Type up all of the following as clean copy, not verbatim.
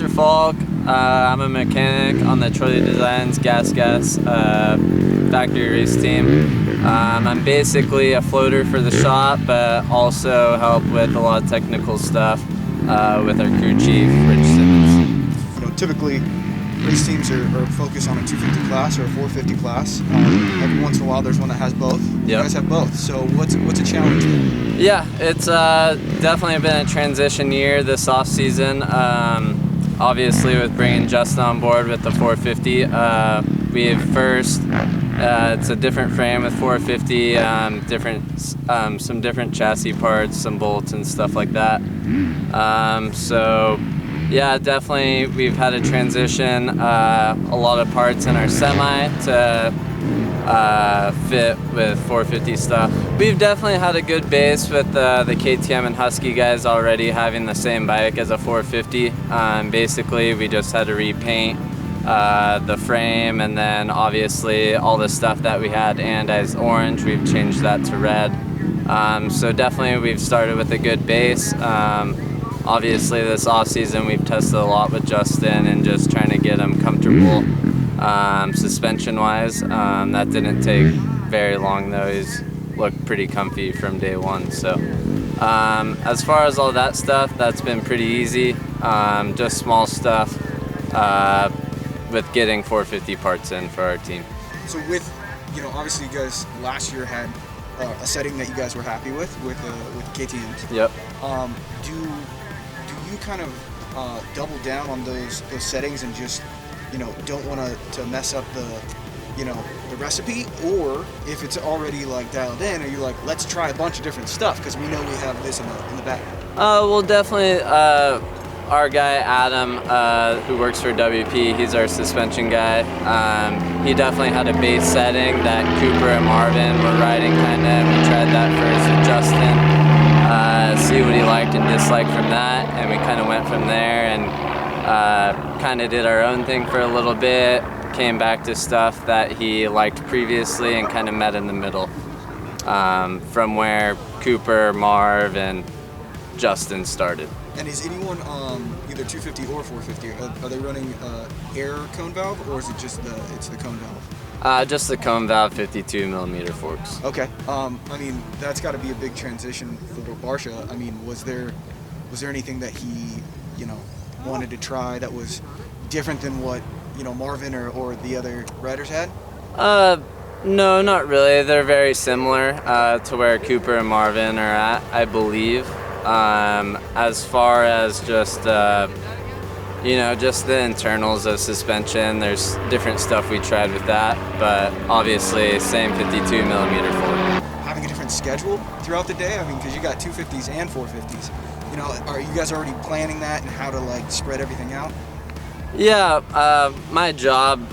Hunter Falk. I'm a mechanic on the Trolley Designs GASGAS factory race team. I'm basically a floater for the shop, but also help with a lot of technical stuff with our crew chief, Rich Simmons. You know, typically race teams are focused on a 250 class or a 450 class. Every once in a while there's one that has both. Yep. You guys have both, so what's a challenge there? Yeah, it's definitely been a transition year this off season. Obviously, with bringing Justin on board with the 450, it's a different frame with 450, some different chassis parts, some bolts and stuff like that. So yeah, definitely we've had a transition, a lot of parts in our semi to fit with 450 stuff. We've definitely had a good base with the KTM and Husky guys already having the same bike as a 450. Basically, we just had to repaint the frame, and then obviously all the stuff that we had as orange, we've changed that to red. So definitely we've started with a good base. Obviously this off season we've tested a lot with Justin and just trying to get him comfortable suspension wise. That didn't take very long though. He's looked pretty comfy from day one. So as far as all that stuff, that's been pretty easy. Just small stuff with getting 450 parts in for our team. So with, you know, obviously you guys last year had a setting that you guys were happy with KTMs. Yep. Do you kind of double down on those settings and just, you know, don't want to mess up the recipe, or if it's already like dialed in, are you like, let's try a bunch of different stuff because we know we have this in the back? Well, definitely our guy Adam, who works for WP, he's our suspension guy. He definitely had a base setting that Cooper and Marvin were riding kind of. We tried that first with Justin, see what he liked and disliked from that, and we kind of went from there and kind of did our own thing for a little bit, came back to stuff that he liked previously and kind of met in the middle from where Cooper, Marv, and Justin started. And is anyone either 250 or 450, are they running air cone valve, or is it just the cone valve? Just the cone valve 52 millimeter forks. Okay. I mean, that's got to be a big transition for Barcia. I mean, was there anything that he, you know, wanted to try that was different than what, you know, Marvin or the other riders had? No, not really. They're very similar to where Cooper and Marvin are at, I believe. As far as just you know, just the internals of suspension, there's different stuff we tried with that, but obviously same 52 millimeter fork. Having a different schedule throughout the day? I mean, because you got 250s and 450s. You know, are you guys already planning that and how to like spread everything out? Yeah, my job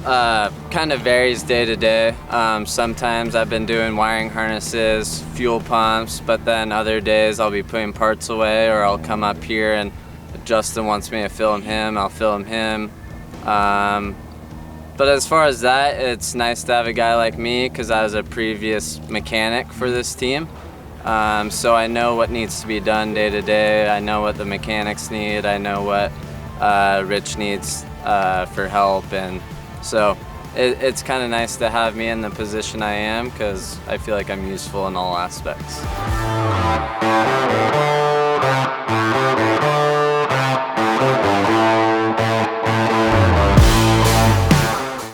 kind of varies day to day. Sometimes I've been doing wiring harnesses, fuel pumps, but then other days I'll be putting parts away, or I'll come up here and if Justin wants me to film him, I'll film him. But as far as that, it's nice to have a guy like me because I was a previous mechanic for this team. So I know what needs to be done day to day. I know what the mechanics need. I know what Rich needs for help, and so it's kind of nice to have me in the position I am because I feel like I'm useful in all aspects.